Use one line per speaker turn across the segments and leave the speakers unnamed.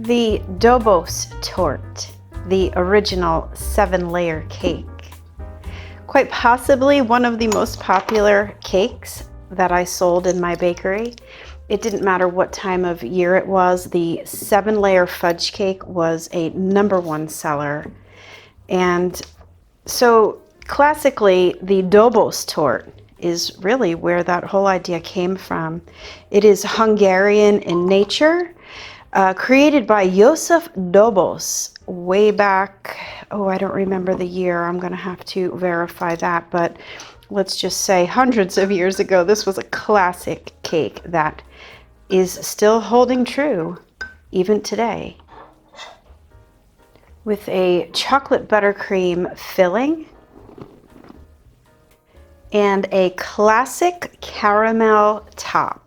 The Dobos Torte, the original 7-layer cake. Quite possibly one of the most popular cakes that I sold in my bakery. It didn't matter what time of year it was, the 7-layer fudge cake was a #1 seller. And so classically, the Dobos Torte is really where that whole idea came from. It is Hungarian in nature, created by Joseph Dobos way back, oh, I don't remember the year. I'm going to have to verify that, but let's just say hundreds of years ago. This was a classic cake that is still holding true even today. With a chocolate buttercream filling and a classic caramel top.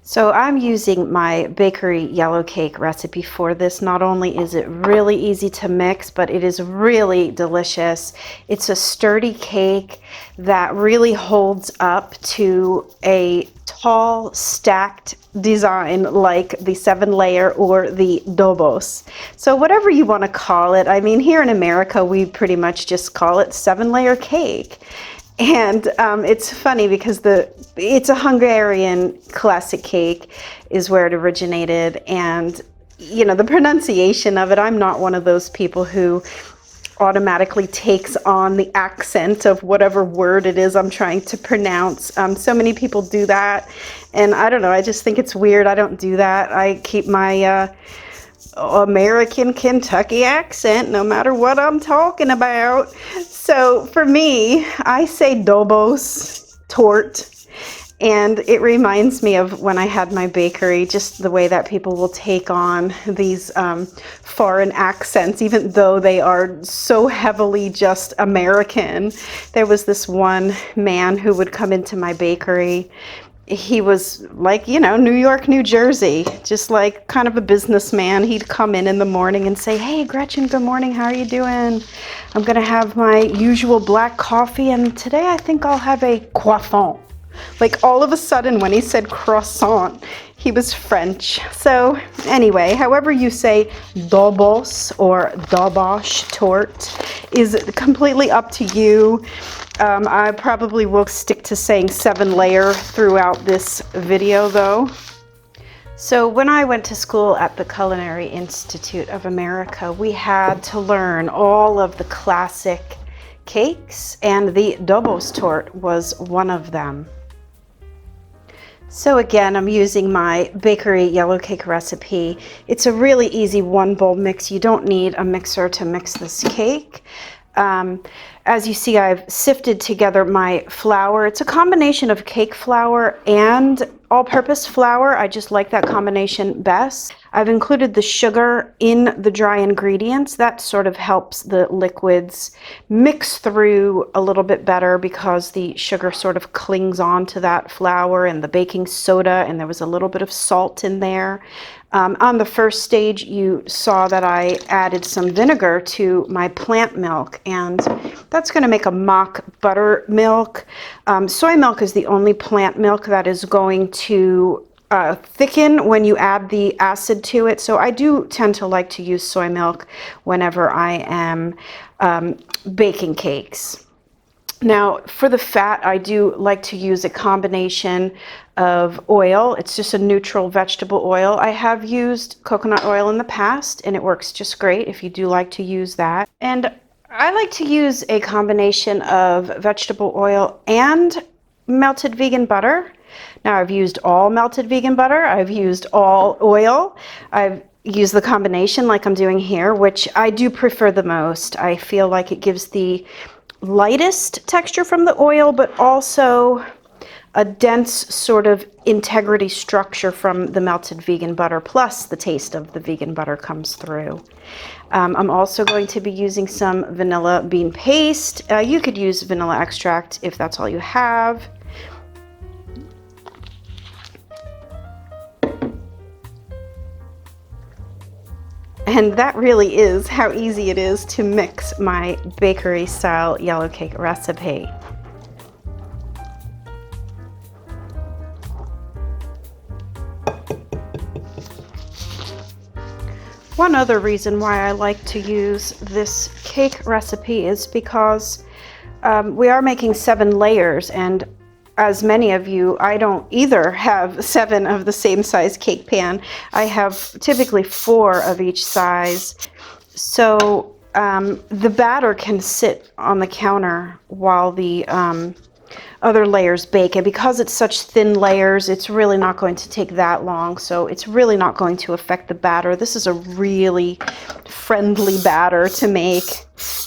So I'm using my bakery yellow cake recipe for this. Not only is it really easy to mix, but it is really delicious. It's a sturdy cake that really holds up to a tall, stacked design like the 7-layer or the Dobos. So whatever you want to call it. I mean, here in America, we pretty much just call it 7-layer cake. And it's funny because it's a Hungarian classic cake is where it originated. And, you know, the pronunciation of it, I'm not one of those people who automatically takes on the accent of whatever word it is I'm trying to pronounce. So many people do that. And I don't know, I just think it's weird. I don't do that. I keep my American Kentucky accent no matter what I'm talking about. So for me, I say Dobos Torte, and it reminds me of when I had my bakery, just the way that people will take on these foreign accents, even though they are so heavily just American. There was this one man who would come into my bakery. He was like, you know, New York, New Jersey, just like kind of a businessman. He'd come in the morning and say, "Hey, Gretchen, good morning. How are you doing? I'm going to have my usual black coffee, and today I think I'll have a croissant." Like all of a sudden when he said croissant, he was French. So anyway, however you say Dobos or Dobos Torte is completely up to you. I probably will stick to saying 7-layer throughout this video though. So when I went to school at the Culinary Institute of America, we had to learn all of the classic cakes, and the Dobos Torte was one of them. So again, I'm using my bakery yellow cake recipe. It's a really easy 1-bowl mix. You don't need a mixer to mix this cake. As you see, I've sifted together my flour. It's a combination of cake flour and all-purpose flour. I just like that combination best. I've included the sugar in the dry ingredients. That sort of helps the liquids mix through a little bit better because the sugar sort of clings on to that flour, and the baking soda, and there was a little bit of salt in there. On the first stage, you saw that I added some vinegar to my plant milk, and that's going to make a mock buttermilk. Soy milk is the only plant milk that is going to thicken when you add the acid to it. So I do tend to like to use soy milk whenever I am baking cakes. Now, for the fat, I do like to use a combination of oil. It's just a neutral vegetable oil. I have used coconut oil in the past, and it works just great if you do like to use that. And I like to use a combination of vegetable oil and melted vegan butter. Now, I've used all melted vegan butter. I've used all oil. I've used the combination like I'm doing here, which I do prefer the most. I feel like it gives the lightest texture from the oil, but also a dense sort of integrity structure from the melted vegan butter, plus the taste of the vegan butter comes through. I'm also going to be using some vanilla bean paste. You could use vanilla extract if that's all you have. And that really is how easy it is to mix my bakery style yellow cake recipe. One other reason why I like to use this cake recipe is because we are making 7 layers, and as many of you, I don't either have 7 of the same size cake pan. I have typically 4 of each size. So the batter can sit on the counter while the other layers bake, and because it's such thin layers, it's really not going to take that long, so it's really not going to affect the batter. This is a really friendly batter to make.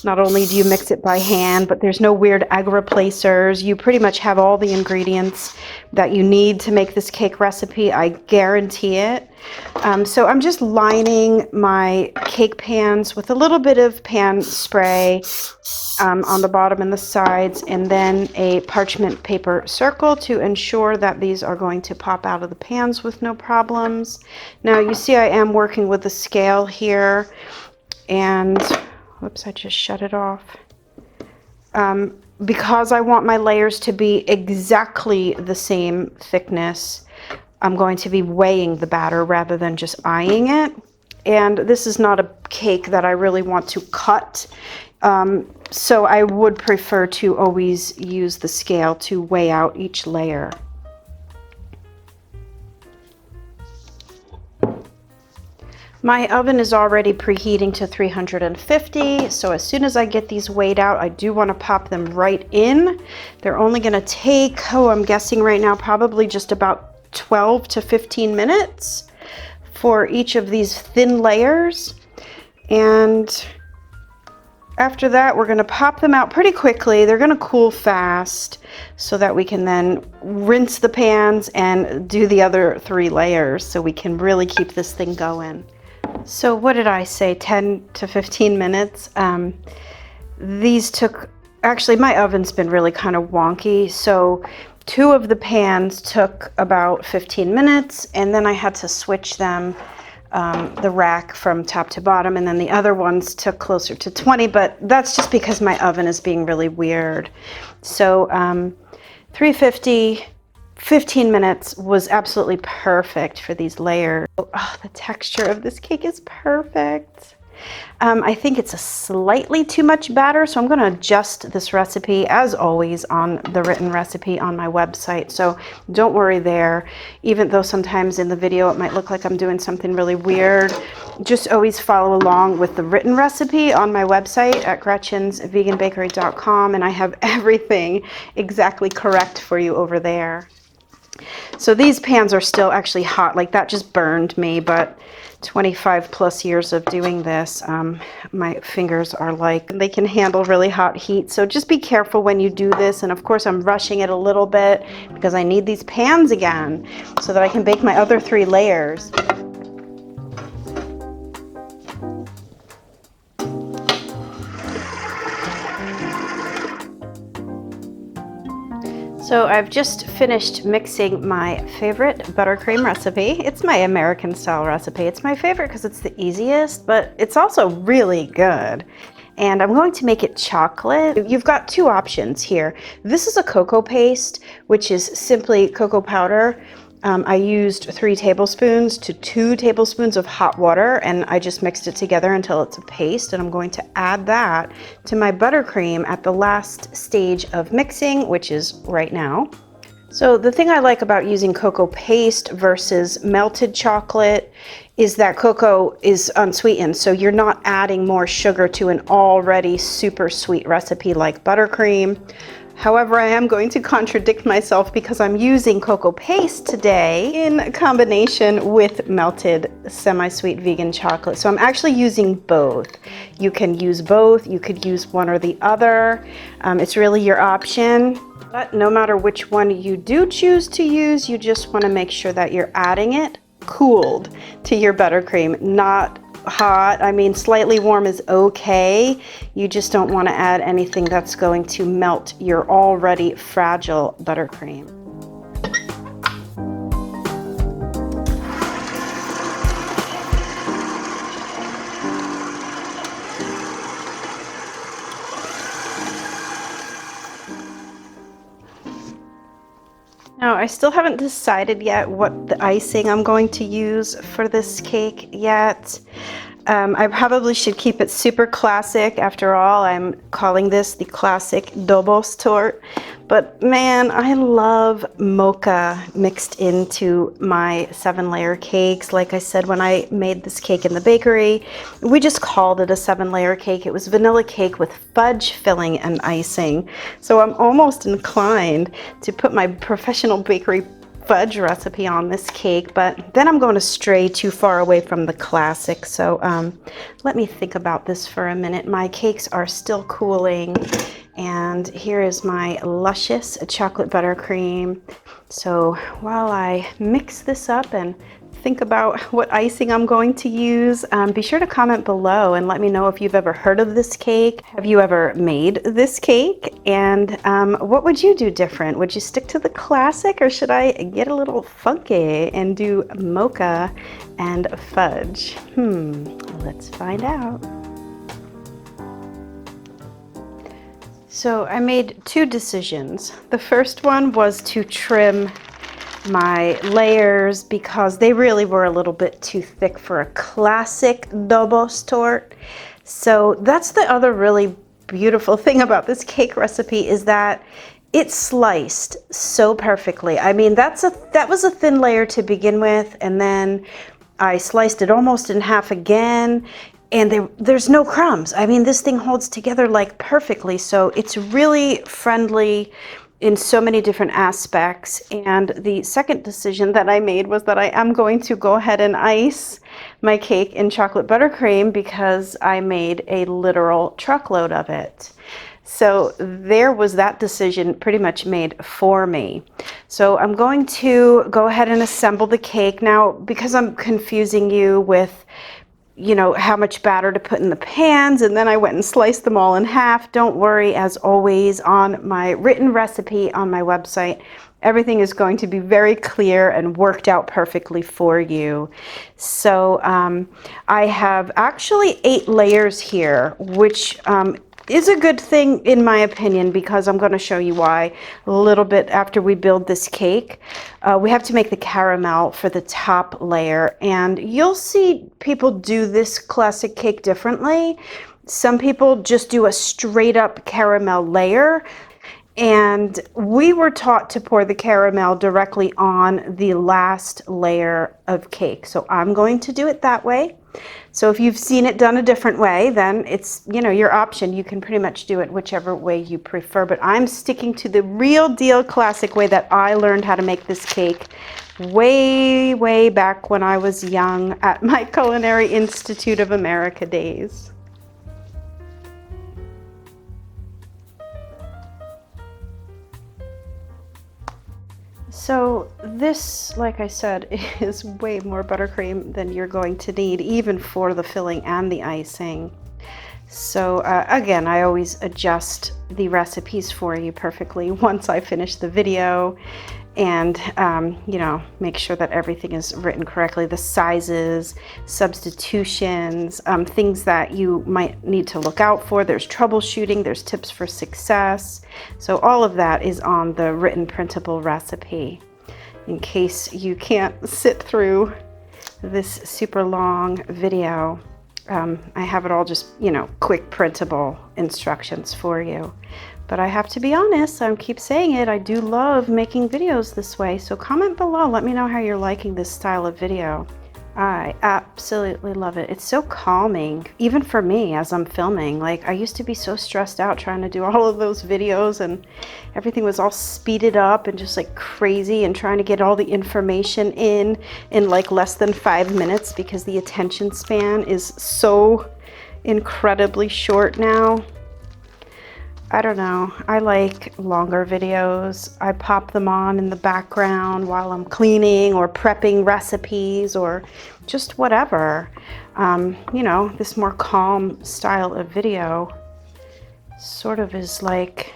Not only do you mix it by hand, but there's no weird egg replacers. You pretty much have all the ingredients that you need to make this cake recipe. I guarantee it. So I'm just lining my cake pans with a little bit of pan spray on the bottom and the sides, and then a parchment paper circle to ensure that these are going to pop out of the pans with no problems. Now you see I am working with the scale here, and whoops, I just shut it off. Because I want my layers to be exactly the same thickness, I'm going to be weighing the batter rather than just eyeing it. And this is not a cake that I really want to cut. So I would prefer to always use the scale to weigh out each layer. My oven is already preheating to 350, so as soon as I get these weighed out, I do want to pop them right in. They're only going to take, I'm guessing right now, probably just about 12 to 15 minutes for each of these thin layers. And after that, we're going to pop them out pretty quickly. They're going to cool fast so that we can then rinse the pans and do the other 3 layers so we can really keep this thing going. So what did I say, 10 to 15 minutes? These took, actually my oven's been really kind of wonky, so 2 of the pans took about 15 minutes, and then I had to switch them, the rack from top to bottom, and then the other ones took closer to 20, but that's just because my oven is being really weird. So 350, 15 minutes was absolutely perfect for these layers. Oh, the texture of this cake is perfect. I think it's a slightly too much batter, so I'm going to adjust this recipe as always on the written recipe on my website, so don't worry there. Even though sometimes in the video it might look like I'm doing something really weird, just always follow along with the written recipe on my website at gretchensveganbakery.com, and I have everything exactly correct for you over there. So these pans are still actually hot, like that just burned me, but 25 plus years of doing this, my fingers are like, they can handle really hot heat. So just be careful when you do this. And of course I'm rushing it a little bit because I need these pans again so that I can bake my other 3 layers. So I've just finished mixing my favorite buttercream recipe. It's my American style recipe. It's my favorite because it's the easiest, but it's also really good. And I'm going to make it chocolate. You've got 2 options here. This is a cocoa paste, which is simply cocoa powder. I used 3 tablespoons to 2 tablespoons of hot water, and I just mixed it together until it's a paste, and I'm going to add that to my buttercream at the last stage of mixing, which is right now. So the thing I like about using cocoa paste versus melted chocolate is that cocoa is unsweetened, so you're not adding more sugar to an already super sweet recipe like buttercream. However, I am going to contradict myself because I'm using cocoa paste today in combination with melted semi-sweet vegan chocolate. So I'm actually using both. You can use both, you could use one or the other. It's really your option. But no matter which one you do choose to use, you just want to make sure that you're adding it cooled to your buttercream, not hot. I mean, slightly warm is okay. You just don't want to add anything that's going to melt your already fragile buttercream. Now, I still haven't decided yet what the icing I'm going to use for this cake yet. I probably should keep it super classic. After all, I'm calling this the classic Dobos Torte. But man, I love mocha mixed into my 7-layer cakes. Like I said, when I made this cake in the bakery, we just called it a 7-layer cake. It was vanilla cake with fudge filling and icing. So I'm almost inclined to put my professional bakery fudge recipe on this cake, but then I'm going to stray too far away from the classic. So let me think about this for a minute. My cakes are still cooling, and here is my luscious chocolate buttercream. So while I mix this up and think about what icing I'm going to use, be sure to comment below and let me know if you've ever heard of this cake. Have you ever made this cake? And what would you do different? Would you stick to the classic, or should I get a little funky and do mocha and fudge? Let's find out. So I made two decisions. The first one was to trim my layers because they really were a little bit too thick for a classic Dobos Torte. So that's the other really beautiful thing about this cake recipe, is that it's sliced so perfectly. I mean, that was a thin layer to begin with, and then I sliced it almost in half again, and there's no crumbs. I mean, this thing holds together like perfectly, so it's really friendly in so many different aspects. And the second decision that I made was that I am going to go ahead and ice my cake in chocolate buttercream, because I made a literal truckload of it. So there was that decision pretty much made for me. So I'm going to go ahead and assemble the cake. Now, because I'm confusing you with how much batter to put in the pans, and then I went and sliced them all in half, don't worry. As always, on my written recipe on my website, everything is going to be very clear and worked out perfectly for you. So I have actually 8 layers here, which is a good thing in my opinion, because I'm going to show you why a little bit after we build this cake. We have to make the caramel for the top layer, and you'll see people do this classic cake differently. Some people just do a straight up caramel layer, and we were taught to pour the caramel directly on the last layer of cake. So I'm going to do it that way. So if you've seen it done a different way, then it's, your option. You can pretty much do it whichever way you prefer, but I'm sticking to the real deal classic way that I learned how to make this cake way, way back when I was young at my Culinary Institute of America days. So this, like I said, is way more buttercream than you're going to need, even for the filling and the icing. So again, I always adjust the recipes for you perfectly once I finish the video, and make sure that everything is written correctly. The sizes, substitutions, things that you might need to look out for. There's troubleshooting, there's tips for success. So all of that is on the written printable recipe, in case you can't sit through this super long video. I have it all just, quick printable instructions for you. But I have to be honest, I keep saying it, I do love making videos this way. So comment below, let me know how you're liking this style of video. I absolutely love it. It's so calming, even for me as I'm filming. Like, I used to be so stressed out trying to do all of those videos, and everything was all speeded up and just like crazy, and trying to get all the information in like less than 5 minutes, because the attention span is so incredibly short now. I don't know, I like longer videos. I pop them on in the background while I'm cleaning or prepping recipes or just whatever. This more calm style of video sort of is like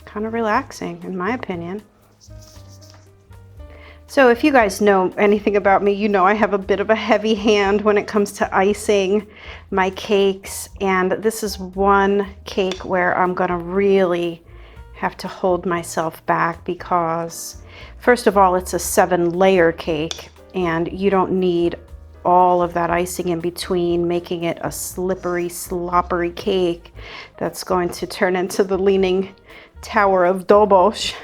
kind of relaxing, in my opinion. So if you guys know anything about me, you know I have a bit of a heavy hand when it comes to icing my cakes, and this is one cake where I'm gonna really have to hold myself back, because first of all, it's a 7-layer cake, and you don't need all of that icing in between, making it a slippery, sloppery cake that's going to turn into the Leaning Tower of Dobos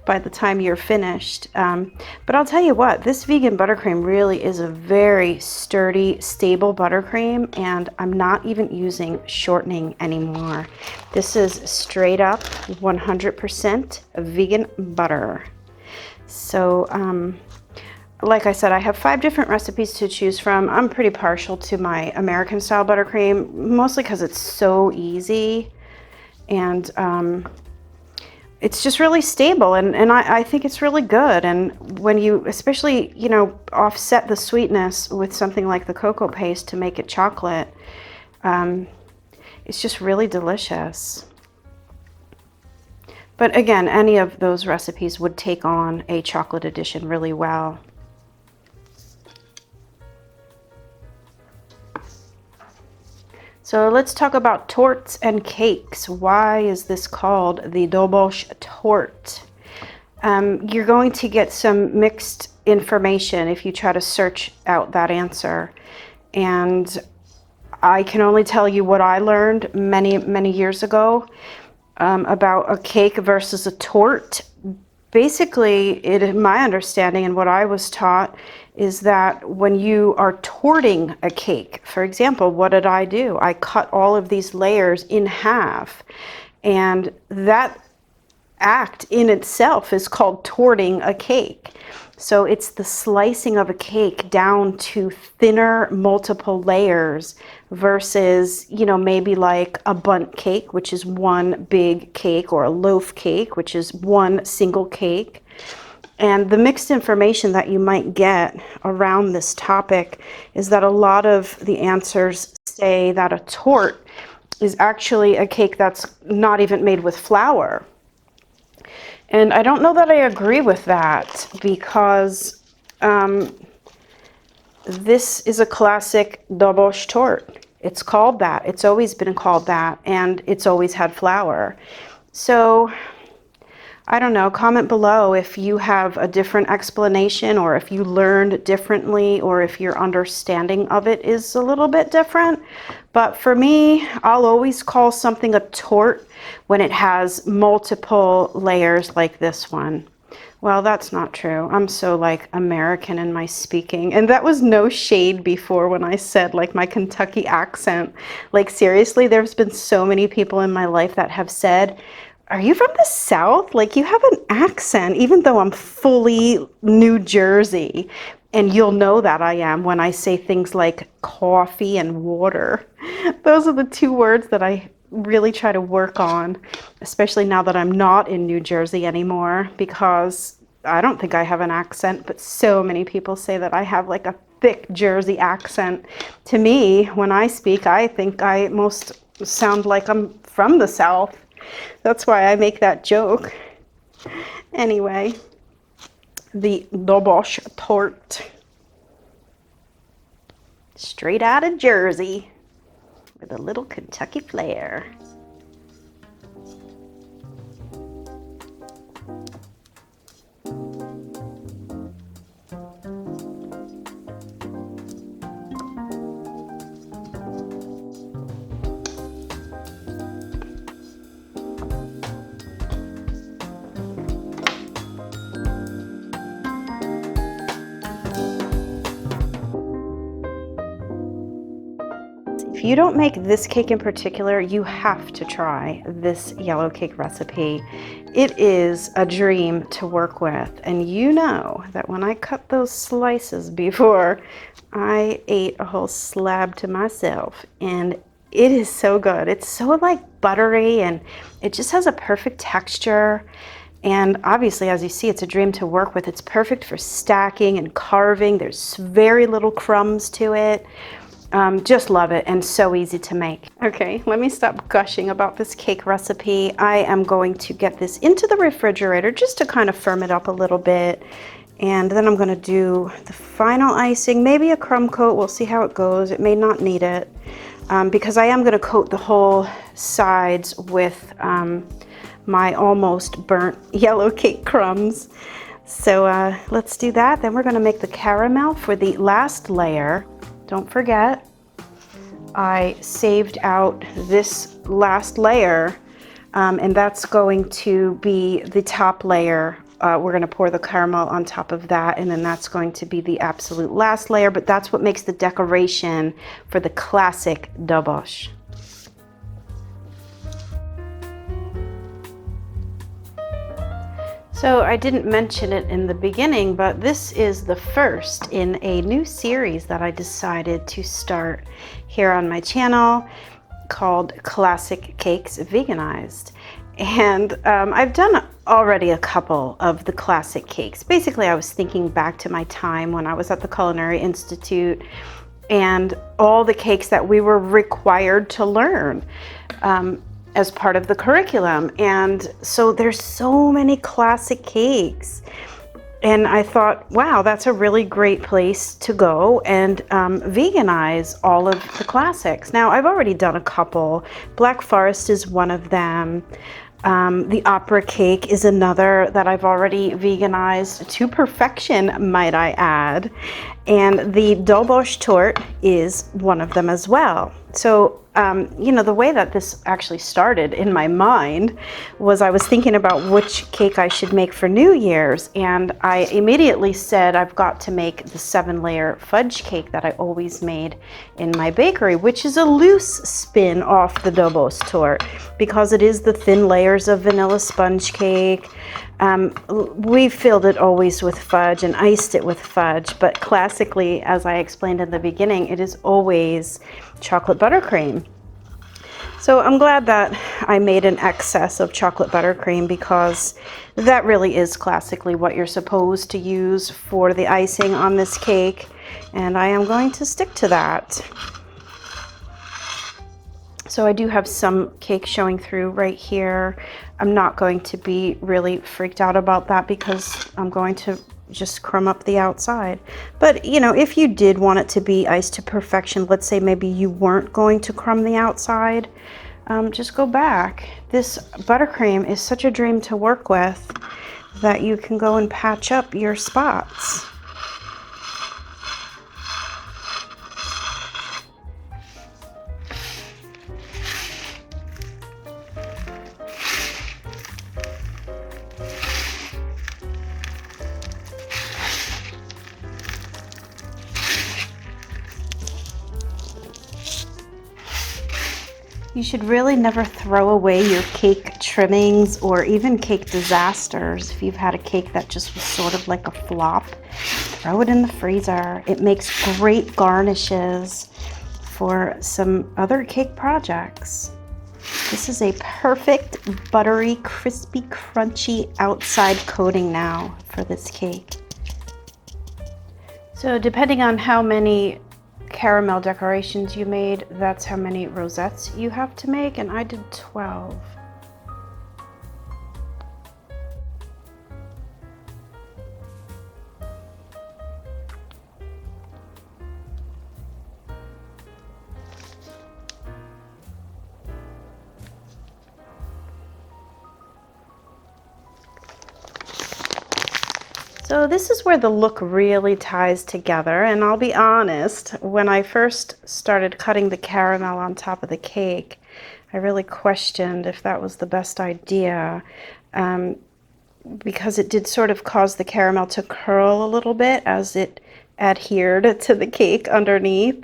by the time you're finished. But I'll tell you what, this vegan buttercream really is a very sturdy, stable buttercream, and I'm not even using shortening anymore. This is straight up 100% vegan butter. So, like I said, I have 5 different recipes to choose from. I'm pretty partial to my American style buttercream, mostly because it's so easy, and it's just really stable, and I think it's really good. And when you, especially, you know, offset the sweetness with something like the cocoa paste to make it chocolate, it's just really delicious. But again, any of those recipes would take on a chocolate edition really well. So let's talk about tortes and cakes. Why is this called the Dobos Torte? You're going to get some mixed information if you try to search out that answer. And I can only tell you what I learned many years ago about a cake versus a torte. Basically, my understanding and what I was taught is that when you are torting a cake, for example, what did I do? I cut all of these layers in half, and that act in itself is called torting a cake. So it's the slicing of a cake down to thinner multiple layers versus, you know, maybe like a bundt cake, which is one big cake, or a loaf cake, which is one single cake. And the mixed information that you might get around this topic is that a lot of the answers say that a torte is actually a cake that's not even made with flour. And I don't know that I agree with that, because this is a classic Dobos Torte. It's called that. It's always been called that, and it's always had flour. So I don't know, comment below if you have a different explanation, or if you learned differently, or if your understanding of it is a little bit different. But for me, I'll always call something a torte when it has multiple layers like this one. Well, that's not true. I'm so like American in my speaking. And that was no shade before when I said like my Kentucky accent. Like seriously, there's been so many people in my life that have said, "Are you from the South? Like you have an accent," even though I'm fully New Jersey. And you'll know that I am when I say things like coffee and water. Those are the 2 words that I really try to work on, especially now that I'm not in New Jersey anymore, because I don't think I have an accent, but so many people say that I have like a thick Jersey accent. To me, when I speak, I think I most sound like I'm from the South. That's why I make that joke. Anyway, the Dobos Torte, straight out of Jersey with a little Kentucky flair. If you don't make this cake in particular, you have to try this yellow cake recipe. It is a dream to work with, and you know that when I cut those slices before, I ate a whole slab to myself, and it is so good. It's so like buttery, and it just has a perfect texture. And obviously, as you see, it's a dream to work with. It's perfect for stacking and carving. There's very little crumbs to it. Just love it, and so easy to make. Okay, let me stop gushing about this cake recipe. I am going to get this into the refrigerator just to kind of firm it up a little bit. And then I'm gonna do the final icing, maybe a crumb coat. We'll see how it goes. It may not need it, because I am gonna coat the whole sides with my almost burnt yellow cake crumbs. So let's do that. Then we're going to make the caramel for the last layer. Don't forget, I saved out this last layer, and that's going to be the top layer. We're going to pour the caramel on top of that, and then that's going to be the absolute last layer, but that's what makes the decoration for the classic Dobos. So I didn't mention it in the beginning, but this is the first in a new series that I decided to start here on my channel called Classic Cakes Veganized. And I've done already a couple of the classic cakes. Basically, I was thinking back to my time when I was at the Culinary Institute and all the cakes that we were required to learn as part of the curriculum. And so there's so many classic cakes. And I thought, wow, that's a really great place to go and veganize all of the classics. Now, I've already done a couple. Black Forest is one of them. The opera cake is another that I've already veganized to perfection, might I add. And the Dobos Torte is one of them as well. So, you know, the way that this actually started in my mind was I was thinking about which cake I should make for New Year's, and I immediately said I've got to make the 7-layer fudge cake that I always made in my bakery, which is a loose spin off the Dobos Torte because it is the thin layers of vanilla sponge cake. We filled it always with fudge and iced it with fudge, but classically, as I explained in the beginning, it is always chocolate buttercream. So I'm glad that I made an excess of chocolate buttercream because that really is classically what you're supposed to use for the icing on this cake, and I am going to stick to that. So I do have some cake showing through right here. I'm not going to be really freaked out about that because I'm going to just crumb up the outside. But you know, if you did want it to be iced to perfection, let's say maybe you weren't going to crumb the outside, just go back. This buttercream is such a dream to work with that you can go and patch up your spots. You should really never throw away your cake trimmings or even cake disasters. If you've had a cake that just was sort of like a flop, throw it in the freezer. It makes great garnishes for some other cake projects. This is a perfect buttery, crispy, crunchy outside coating now for this cake. So depending on how many caramel decorations you made, that's how many rosettes you have to make, and I did 12. So this is where the look really ties together, and I'll be honest, when I first started cutting the caramel on top of the cake, I really questioned if that was the best idea, because it did sort of cause the caramel to curl a little bit as it adhered to the cake underneath.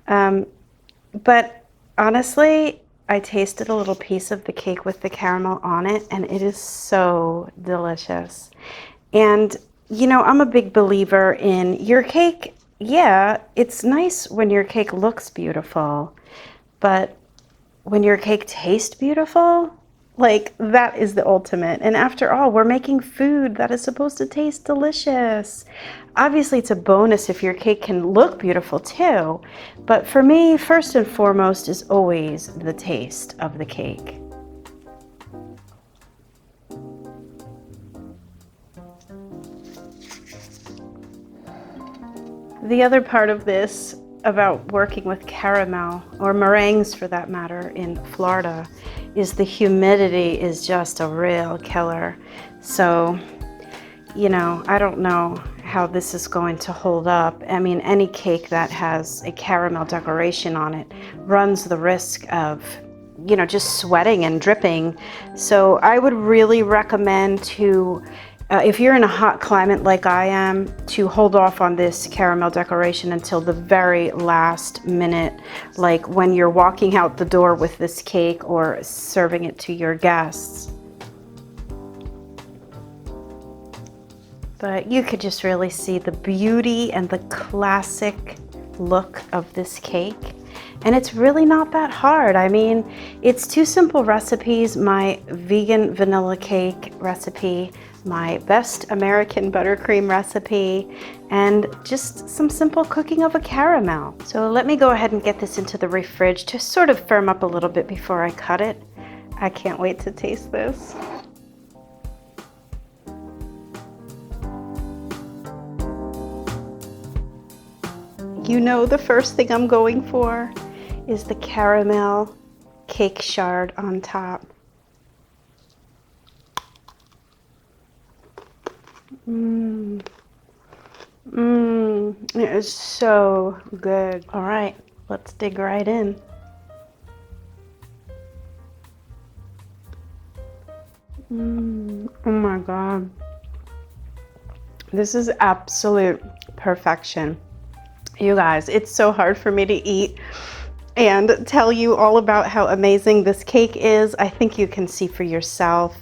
But honestly, I tasted a little piece of the cake with the caramel on it, and it is so delicious. And you know, I'm a big believer in your cake. Yeah, it's nice when your cake looks beautiful, but when your cake tastes beautiful, like that is the ultimate. And after all, we're making food that is supposed to taste delicious. Obviously, it's a bonus if your cake can look beautiful too, but for me, first and foremost is always the taste of the cake. The other part of this about working with caramel, or meringues for that matter, in Florida, is the humidity is just a real killer. So you know, I don't know how this is going to hold up. I mean, any cake that has a caramel decoration on it runs the risk of, you know, just sweating and dripping. So I would really recommend to, if you're in a hot climate like I am, to hold off on this caramel decoration until the very last minute, like when you're walking out the door with this cake or serving it to your guests. But you could just really see the beauty and the classic look of this cake. And it's really not that hard. I mean, it's two simple recipes: my vegan vanilla cake recipe, my best American buttercream recipe, and just some simple cooking of a caramel. So let me go ahead and get this into the fridge to sort of firm up a little bit before I cut it. I can't wait to taste this. You know, the first thing I'm going for is the caramel cake shard on top. It is so good. All right, let's dig right in. Oh my God. This is absolute perfection. You guys, it's so hard for me to eat and tell you all about how amazing this cake is. I think you can see for yourself,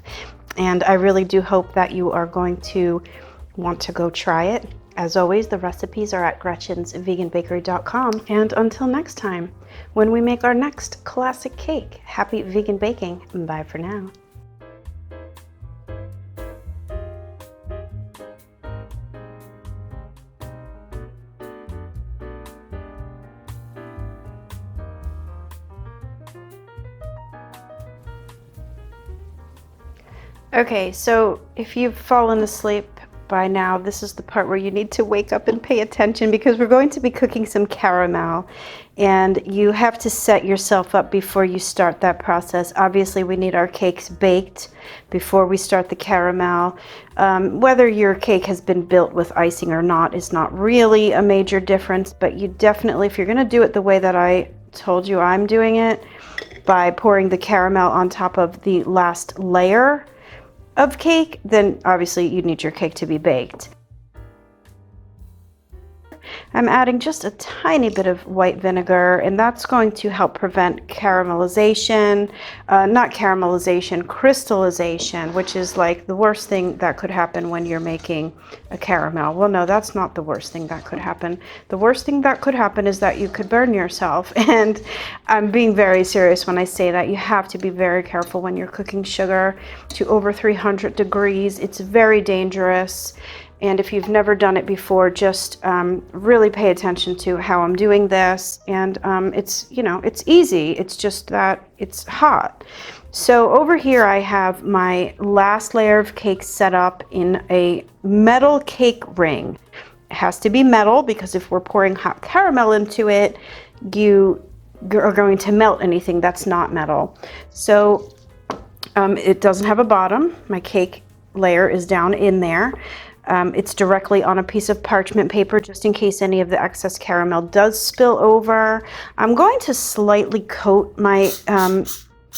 and I really do hope that you are going to want to go try it. As always, the recipes are at Gretchen'sVeganBakery.com. And until next time, when we make our next classic cake, happy vegan baking. Bye for now. Okay, so if you've fallen asleep by now, this is the part where you need to wake up and pay attention, because we're going to be cooking some caramel, and you have to set yourself up before you start that process. Obviously, we need our cakes baked before we start the caramel. Whether your cake has been built with icing or not is not really a major difference, but you definitely, if you're going to do it the way that I told you I'm doing it, by pouring the caramel on top of the last layer of cake, then obviously you need your cake to be baked. I'm adding just a tiny bit of white vinegar, and that's going to help prevent caramelization, not caramelization, crystallization, which is like the worst thing that could happen when you're making a caramel. Well, no, that's not the worst thing that could happen. The worst thing that could happen is that you could burn yourself. And I'm being very serious when I say that. You have to be very careful when you're cooking sugar to over 300 degrees. It's very dangerous. And if you've never done it before, just really pay attention to how I'm doing this. And it's, you know, it's easy. It's just that it's hot. So over here I have my last layer of cake set up in a metal cake ring. It has to be metal, because if we're pouring hot caramel into it, you are going to melt anything that's not metal. So it doesn't have a bottom. My cake layer is down in there. It's directly on a piece of parchment paper, just in case any of the excess caramel does spill over. I'm going to slightly coat my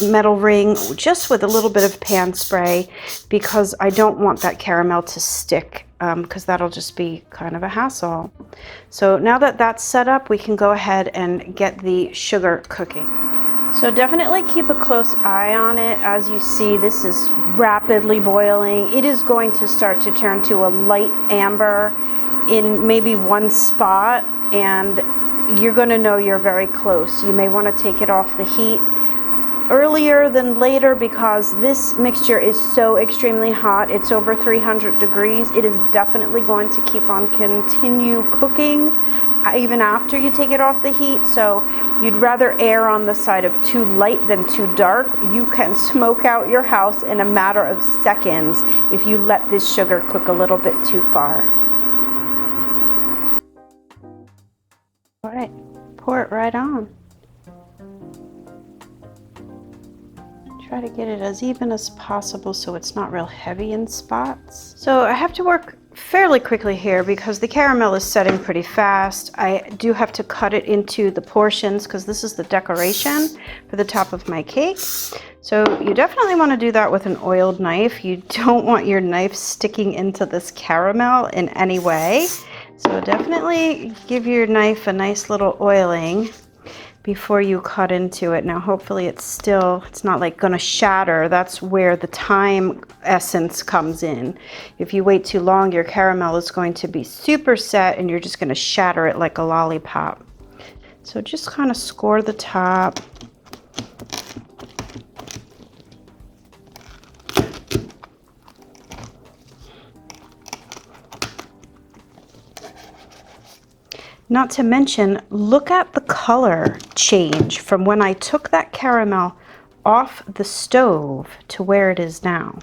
metal ring just with a little bit of pan spray, because I don't want that caramel to stick, because that'll just be kind of a hassle. So now that that's set up, we can go ahead and get the sugar cooking. So definitely keep a close eye on it. As you see, this is rapidly boiling. It is going to start to turn to a light amber in maybe one spot, and you're going to know you're very close. You may want to take it off the heat earlier than later, because this mixture is so extremely hot. It's over 300 degrees. It is definitely going to keep on continue cooking even after you take it off the heat. So you'd rather err on the side of too light than too dark. You can smoke out your house in a matter of seconds if you let this sugar cook a little bit too far. All right, pour it right on. Try to get it as even as possible so it's not real heavy in spots. So I have to work fairly quickly here because the caramel is setting pretty fast. I do have to cut it into the portions because this is the decoration for the top of my cake. So you definitely want to do that with an oiled knife. You don't want your knife sticking into this caramel in any way. So definitely give your knife a nice little oiling before you cut into it. Now hopefully it's not like gonna shatter. That's where the time essence comes in. If you wait too long, your caramel is going to be super set and you're just gonna shatter it like a lollipop. So just kind of score the top. Not to mention, look at the color change from when I took that caramel off the stove to where it is now.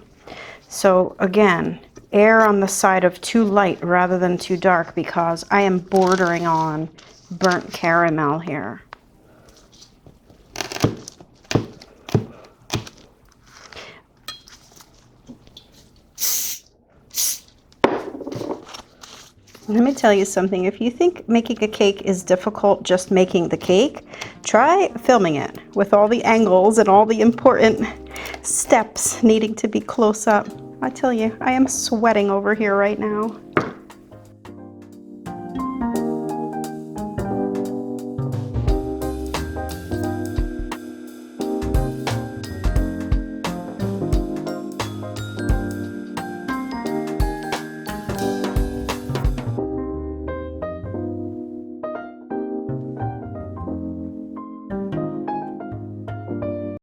So again, err on the side of too light rather than too dark because I am bordering on burnt caramel here. Let me tell you something. If you think making a cake is difficult, just making the cake, try filming it with all the angles and all the important steps needing to be close up. I tell you, I am sweating over here right now.